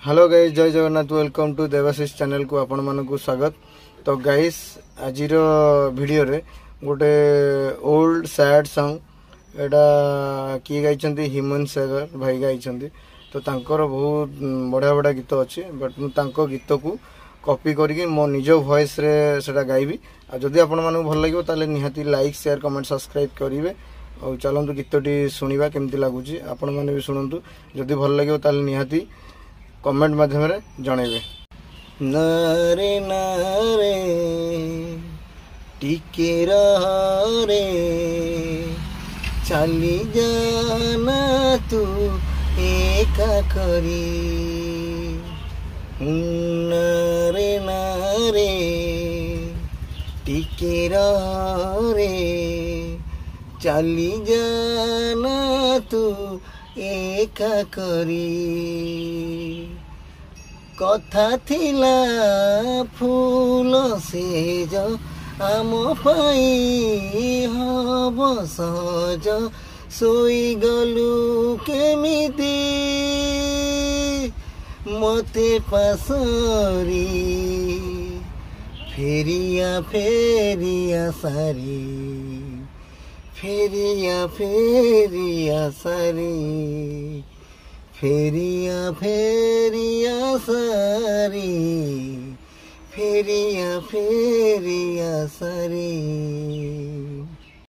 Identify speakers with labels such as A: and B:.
A: Hello guys, जय Jagannath. Welcome to Devashish channel को आपण मानक स्वागत। तो गाइस आज वीडियो रे गोटे ओल्ड सैड सॉन्ग एटा किए गाइछंती हिमन सागर भाई गाइछंती। तो तांकर बहुत बढ़िया बढ़िया गीत अच्छी, बट मु तांको गीत को कॉपी करके मो निज वॉइस रे सेटा गाइबी। आ जदि आपण मानक भल लागिवो ताले निहाती लाइक शेयर कमेंट सब्सक्राइब करिवे। और चलंतु गीतटी सुनिबा केमती लागुची, आपण माने भी सुनंतु। जदि भल लागिवो ताले निहाती कमेंट माध्यम जनइबे। नारे नारे टिके रे चली जाना तू एका करी। नारे नारे टिके रे चली जाना तू एका करी। कथा थिला फूल सेज आम पाई हब सहज सोई गलु केमिति मते पासरी। फेरिया फेरिया सारी फेरिया फेरिया सारी फेरिया फेरिया सारी फेरिया फेरिया सारी।